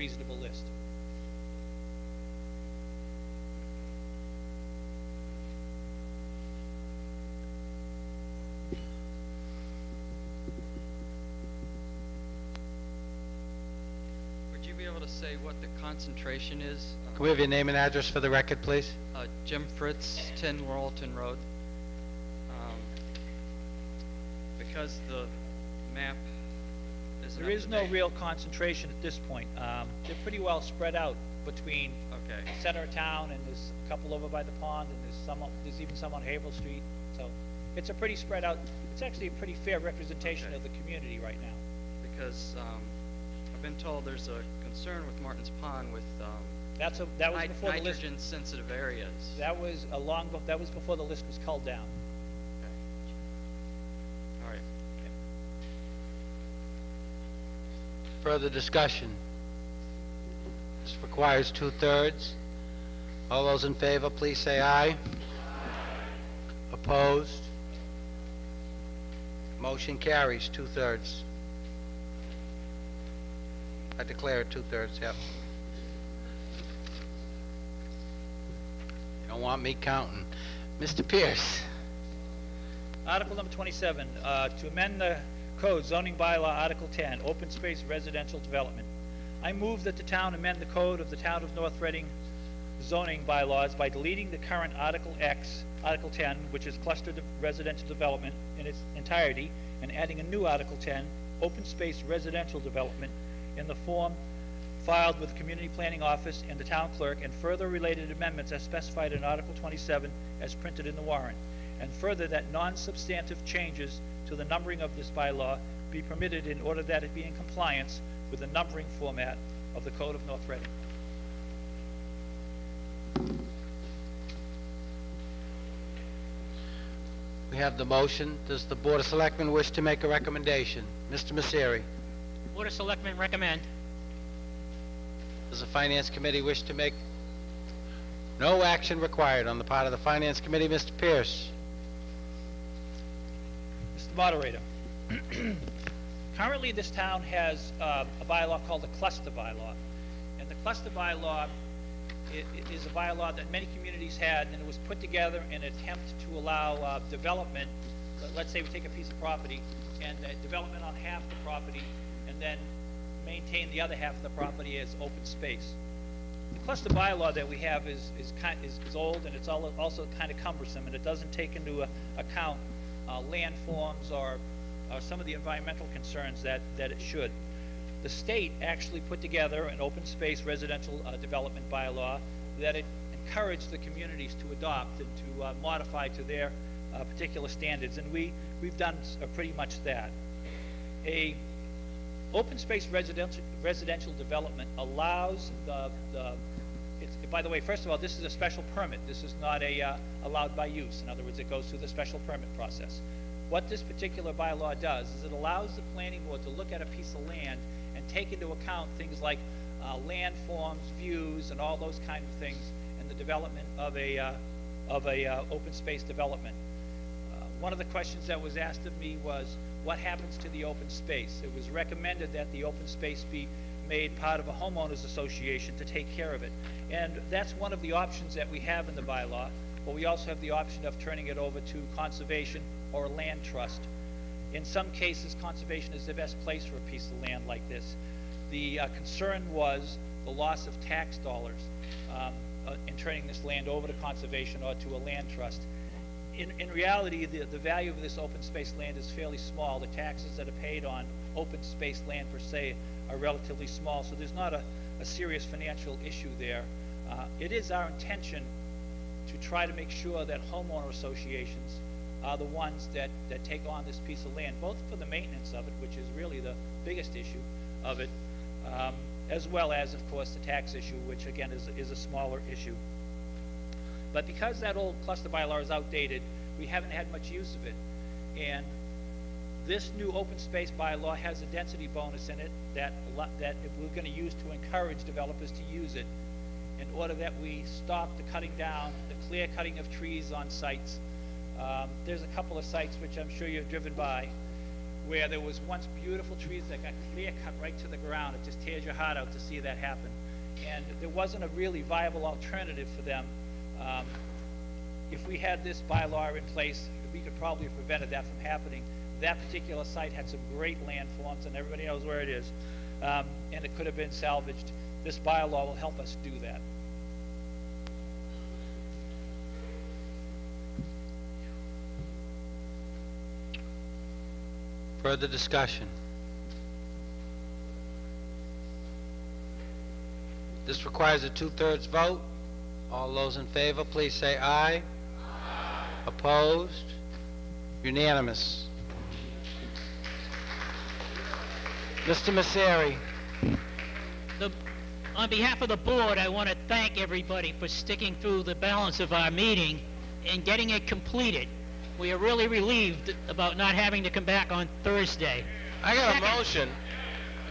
reasonable list. Would you be able to say what the concentration is? Can we have your name and address for the record, please? Jim Fritz, 10 Laurelton Road. Because the map isn't There is no real concentration at this point. They're pretty well spread out between Okay. the center of town, and there's a couple over by the pond, and there's even some on Haverhill Street. So it's a pretty spread out. It's actually a pretty fair representation Okay. of the community right now. Because I've been told there's a concern with Martin's Pond with That was before the list. nitrogen sensitive areas. That was before the list was culled down. Okay. All right. Further discussion? This requires 2/3. All those in favor, please say aye. Opposed? Motion carries 2/3. I declare it 2/3, yep. You don't want me counting. Mr. Pierce. Article number 27, to amend the code zoning bylaw Article 10, open space residential development. I move that the town amend the code of the town of North Reading zoning bylaws by deleting the current Article X, Article 10, which is clustered residential development in its entirety, and adding a new Article 10, open space residential development, in the form filed with the Community Planning Office and the Town Clerk, and further related amendments as specified in Article 27 as printed in the warrant. And further, that non-substantive changes to the numbering of this bylaw be permitted in order that it be in compliance with the numbering format of the Code of North Reading. We have the motion. Does the Board of Selectmen wish to make a recommendation? Mr. Messeri. Board of Selectmen recommend. Does the Finance Committee wish to make? No action required on the part of the Finance Committee. Mr. Pierce. Mr. Moderator, currently this town has a bylaw called the cluster bylaw. And the cluster bylaw is a bylaw that many communities had, and it was put together in an attempt to allow development. Let's say we take a piece of property and development on half the property, and then maintain the other half of the property as open space. The cluster bylaw that we have is old, and it's also kind of cumbersome, and it doesn't take into account land forms or some of the environmental concerns that it should. The state actually put together an open space residential development bylaw that it encouraged the communities to adopt and to modify to their particular standards, and we've done pretty much that. A open space residential development allows by the way, first of all, this is a special permit. This is not allowed by use. In other words, it goes through the special permit process. What this particular bylaw does is it allows the planning board to look at a piece of land and take into account things like land forms, views, and all those kind of things in the development of a open space development. One of the questions that was asked of me was, what happens to the open space? It was recommended that the open space be made part of a homeowners association to take care of it. And that's one of the options that we have in the bylaw, but we also have the option of turning it over to conservation or a land trust. In some cases, conservation is the best place for a piece of land like this. The concern was the loss of tax dollars in turning this land over to conservation or to a land trust. In reality, the value of this open space land is fairly small. The taxes that are paid on open space land per se are relatively small, so there's not a serious financial issue there. It is our intention to try to make sure that homeowner associations are the ones that take on this piece of land, both for the maintenance of it, which is really the biggest issue of it, as well as, of course, the tax issue, which again is a smaller issue. But because that old cluster bylaw is outdated, we haven't had much use of it. And this new open space bylaw has a density bonus in it that we're going to use to encourage developers to use it, in order that we stop the cutting down, the clear cutting of trees on sites. There's a couple of sites which I'm sure you've driven by where there was once beautiful trees that got clear cut right to the ground. It just tears your heart out to see that happen. And there wasn't a really viable alternative for them. If we had this bylaw in place, we could probably have prevented that from happening. That particular site had some great landforms, and everybody knows where it is, and it could have been salvaged. This bylaw will help us do that. Further discussion? This requires a 2/3 vote. All those in favor, please say aye. Aye. Opposed? Unanimous. Mr. Messeri. On behalf of the board, I want to thank everybody for sticking through the balance of our meeting and getting it completed. We are really relieved about not having to come back on Thursday. I got a motion.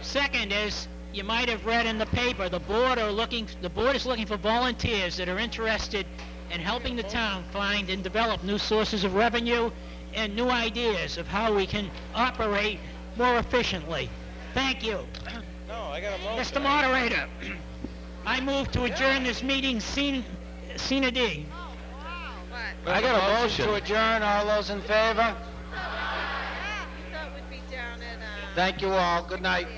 Second is, you might have read in the paper, the board is looking for volunteers that are interested in helping the town find and develop new sources of revenue and new ideas of how we can operate more efficiently. Thank you. No, I got a motion. Mr. Moderator, I move to adjourn this meeting sine die. I got a motion to adjourn. All those in favor? That would be down at, Thank you all. Good night.